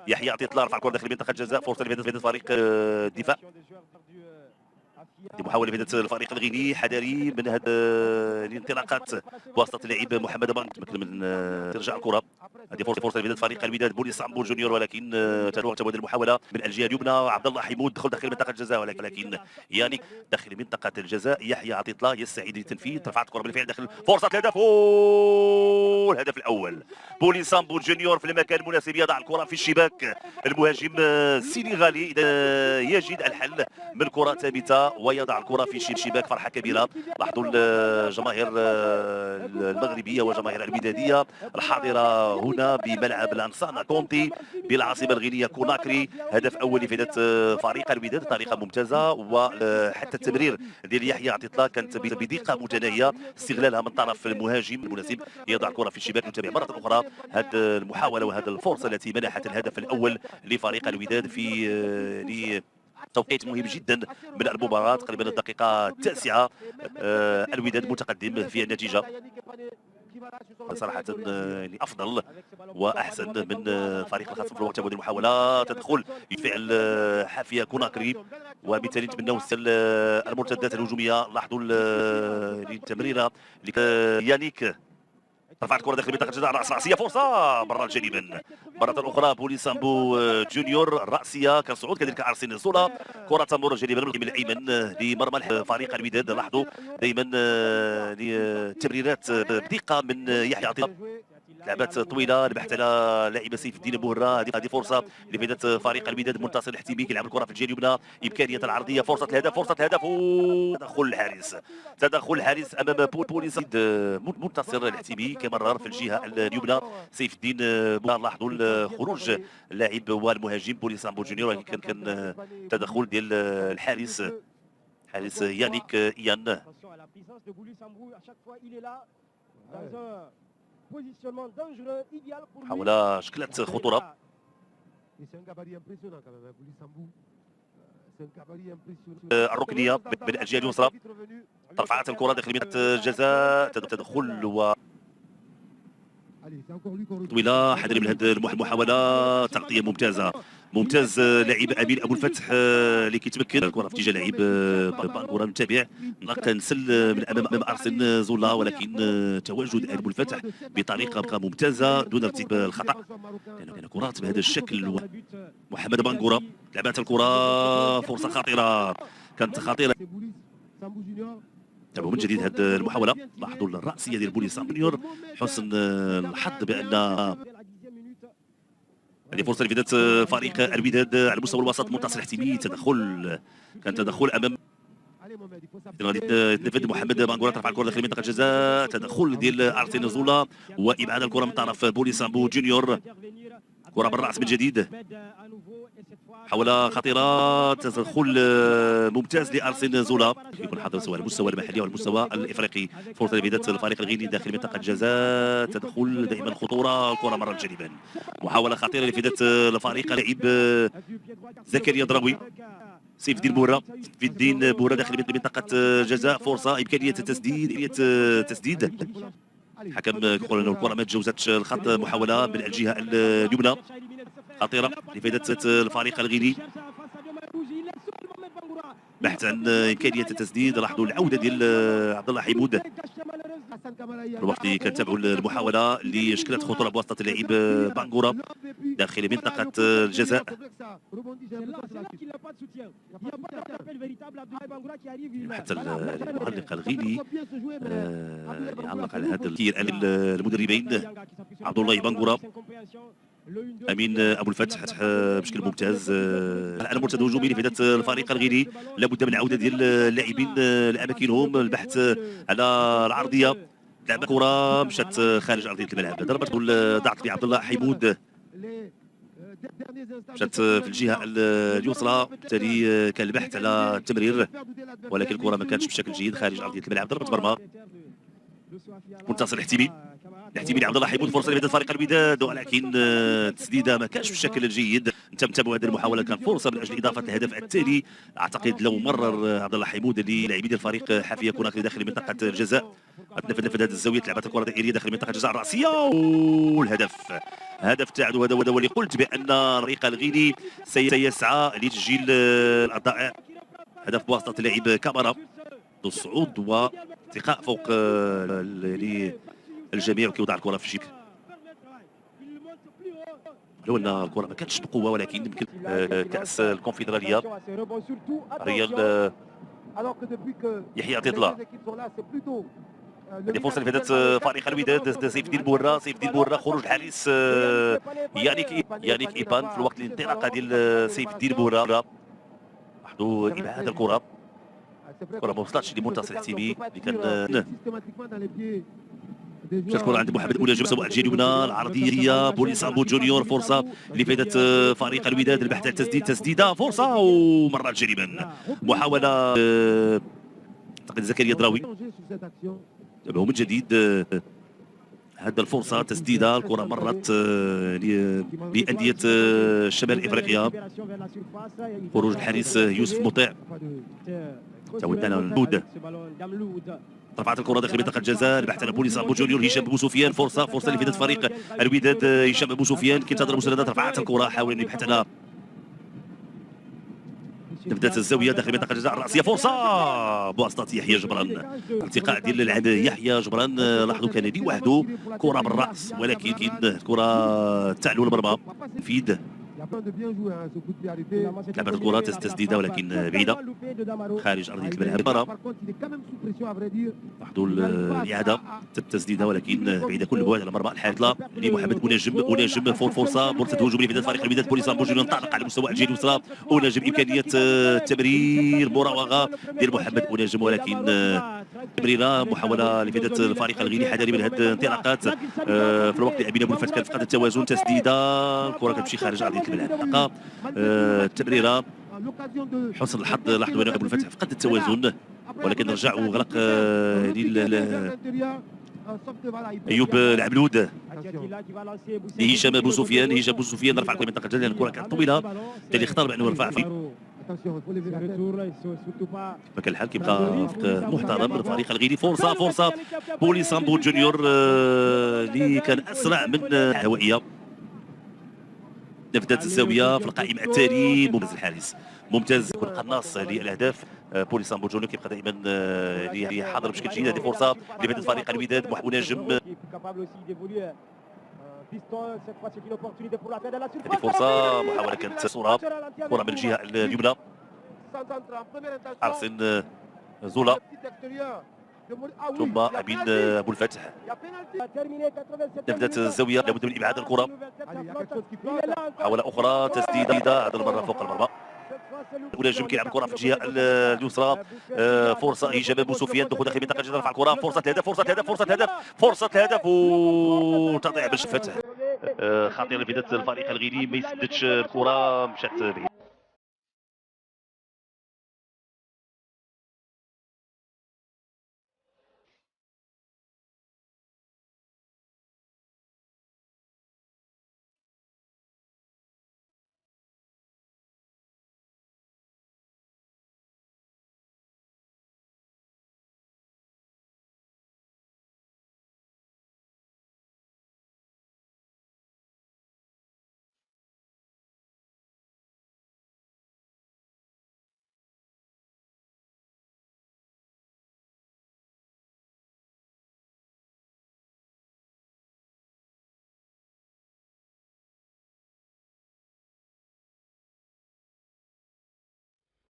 يحيى عطية الله رفع الكره داخل منطقه الجزاء، فرصه لفائده فريق الدفاع. محاولة بدأت الفريق الغيني حذري من هذه الانطلاقات بواسطة اللاعب محمد بانك تمكن من ترجع الكرة. هذه فرصة لبداية فريق الوداد بوليس سامبو جونيور، ولكن تنوع المحاولة من الجهة اليمنى. عبد الله حمود دخل داخل منطقة الجزاء، ولكن يعني داخل منطقة الجزاء يحيى عطية الله يستعيد للتنفيذ. رفعت الكرة بالفعل داخل فرصة الهدف، الهدف الأول بوليس سامبو جونيور في المكان المناسب يضع الكرة في الشباك. المهاجم السنغالي يجد الحل من كرة ثابتة ويضع الكرة في الشباك. فرحة كبيرة. لاحظوا الجماهير المغربية وجماهير الودادية الحاضرة هنا بملعب لانسانا كونتي بالعاصمة الغينية كوناكري. هدف أول لفائدة فريق الوداد بطريقة ممتازة، وحتى التمرير ديال يحيى عطية الله كانت بدقة متناهية، استغلالها من طرف المهاجم المناسب يضع الكرة في الشباك. نتابع مرة أخرى هذه المحاولة وهذه الفرصة التي منحت الهدف الأول لفريق الوداد في توقيت مهم جدا من المباراة. تقريبا الدقيقة 9 الوداد متقدم في النتيجة صراحة يعني أفضل وأحسن من فريق الخصم في الوقت. هذه المحاولة تدخل بفعل حافية كوناكري، وبالتالي نتمناو المرتدات الهجومية. لاحظوا التمريرة يانيك رفعت الكره داخل منطقه الجزاء، راسيه فرصه برا الجانبا. مره اخرى بوليس سامبو جونيور راسيه كصعود كذلك ارسن زولا. كره تمر جانبا من الايمن لمرمى فريق الوداد. لاحظوا دائما التمريرات بدقه من يحيى عطيه، لعبات طويله البحث على لاعب سيف الدين بوهره. هذه فرصه لفائده فريق الوداد. منتصر الحتيبي كيلعب الكره في الجهه اليمنى، امكانيه العرضيه، فرصه الهدف تدخل الحارس، امام بوليس. منتصر الحتيبي كمرر في الجهه اليمنى سيف الدين بوهره. لاحظوا الخروج اللاعب والمهاجم بوليس سامبو جونيور، كان تدخل ديال الحارس يانيك ايان. محاولة شكلت خطورة. الركنية من الجهة اليسرى، رفعت الكرة داخل منطقة الجزاء، تدخل طويلة. حذري من هذه المحاولة، تغطية ممتاز لاعب امين ابو الفتح اللي كيتمكن الكره في اتجاه لاعب بانغورا. نتابع نسل من امام ارسن زولا، ولكن تواجد ابو الفتح بطريقه ممتازه دون ارتكاب الخطا، لانه كان كرات بهذا الشكل. محمد بانغورا لعبات الكره، فرصه خطيره، كانت خطيره. تابعوا من جديد هذه المحاوله. لاحظوا الراسيه ديال بوليس سامبو، حسن الحظ بان هذه فرصه لفائده فريق الوداد على مستوى الوسط. منتصر الحتيمي كان تدخل امام يتنفذ محمد بانغورا، ترفع الكره داخل منطقه الجزاء، تدخل ديال ارسن زولا وابعاد الكره من طرف بوليس سامبو جونيور. كره بالراس من جديد، محاولة خطيرة، تدخل ممتاز لارسن زولا. يكون حاضر سواء على المستوى المحلي او المستوى الافريقي. فرصة لفائدة الفريق الغيني داخل منطقة الجزاء، تدخل دائما خطورة، الكرة مرة جانبا. محاولة خطيرة لفائدة الفريق لاعب زكريا ضربي. سيف الدين بوهره داخل منطقة الجزاء، فرصة إمكانية تسديد. حكم يقول انه الكرة ما تجاوزتش الخط. محاولة من الجهة اليمنى خطيرة لفائدة الفريق الغيني، بحث عن إمكانية التسديد. لاحظوا العودة ديال عبد الله حمود. الوقت كنتابعوا المحاولة اللي شكلت خطورة بواسطة اللاعب بانغورا داخل منطقة الجزاء. حتى المعلق الغيني يعلق على هذا المدربين عبد الله بانغورا امين ابو الفتح بشكل ممتاز. الان مرتد هجومي لفائده الفريق الغيني، لابد من عوده ديال اللاعبين لاماكنهم، البحث على العرضيه. لعبه كره مشات خارج ارضيه الملعب، ضربه ضاعت لعبد الله حمود، مشات في الجهه اليسرى، بالتالي كان البحث على التمرير، ولكن الكره ما كانتش بشكل جيد خارج ارضيه الملعب. ضربه مرمى منتصر الحتيمي لعبد الله حيمود، فرصه لفائده فريق الوداد، ولكن التسديده ما كانش بالشكل الجيد. نتابعوا هذه المحاوله، كان فرصه من اجل اضافه الهدف التالي. اعتقد لو مرر عبد الله حيمود للاعبين ديال الفريق حافيه كوناكري داخل منطقه الجزاء، نفذ هذه الزاويه، لعبت الكره دائريه داخل منطقه الجزاء الراسيه، والهدف هدف التعادل. وهذا هو اللي قلت بان فريق الغيني سيسعى لتسجيل الضائع. هدف بواسطه اللاعب كامارا، الصعود وارتقاء فوق الجميع وكيوضع الكره في الشبك. لو ان الكره ما كانتش بقوه، ولكن يمكن كاس الكونفدراليه ريال يحيى طيطله. هذه فرصه اللي فاتت فريق الوداد. سيف الدين بورا خروج الحارس يانيك ايبان في الوقت الانطلاقه ديال سيف الدين بورا. لاحظوا ابعاد الكره ما وصلتش لمنتصر الحتيمي اللي كان مشات الكره عند محمد بونجم سواء الجهه اليمنى. العرضيه بوليسامبو جونيور، فرصه اللي فاتت فريق الوداد البحث عن تسديده، فرصه ومرات جريمه. محاوله اعتقد زكريا دراوي. تابعوا من جديد هذا الفرصه، تسديده الكره مرت لانديه شمال افريقيا. خروج الحارس يوسف مطيع. تعودنا على البود. رفعت الكره داخل منطقه الجزاء، البحث عن بوليسامبو جونيور. هشام بو سفيان، فرصه اللي فاتت فريق الوداد. هشام بو سفيان كينتظر مساندات، رفعت الكره حاول ان يبحث عنها. تبدات الزاويه داخل منطقه الجزاء الراسيه، فرصه بواسطه يحيى جبران. ارتقاء ديال اللاعب يحيى جبران، لاحظوا كان لوحده كره بالراس، ولكن الكره تعلو المرمى. فيد لعبت الكره تسديده ولكن بعيده خارج ارضيه الملعب. لاحظوا الاعاده التسديده ولكن بعيده كل البعد على مرمى الحارثه لمحمد منجم. فرصه هجوميه في فريق الوداد. بوليسامبو جونيور انطلق على مستوى الجهه اليسرى. منجم امكانيه التمرير، مراوغه ديال محمد منجم، ولكن تمريره محاوله لفائده الفريق الغيني. حذري من هذه الانطلاقات في الوقت اللي امين ابو الفتح كان فقد التوازن. تسديده الكره كتمشي خارج ارضيه الملعب. التمريره حسن الحظ. لاحظوا ان ابو الفتح فقد التوازن ولكن رجع وغلق ايوب العبلود لهشام بو سفيان. رفع الكره من منطقه الجزاء، الكره كانت طويله بالتالي اختار بانه يرفع فيه. فكان الحال كيبقى محترم من فريق الغيني. فرصه بوليسامبو جونيور اللي كان اسرع من الهوائيه. نفذت الزاويه في القائمه التالي. ممتاز الحارس، ممتاز يكون قناص للاهداف. بوليسامبو جونيور كيبقى دائما حاضر بشكل جيد. هذه فرصه لفائده فريق الوداد. منجم، هذه فرصه محاوله كانت صوره كره من الجهه اليمنى. ارسن زولا ثم امين ابو الفتح. نفذت الزاويه، لابد من ابعاد الكره. محاوله اخرى تسديده هذا المره فوق المرمى. منجم كيلعب الكره في الجهه اليسرى. فرصه هشام بو سفيان دخول داخل منطقه الجزاء، رفع الكره. فرصه الهدف وتضيع بالفتح. خطير لفائده الفريق الغيني، ما يسددش الكره، مشات بعيد.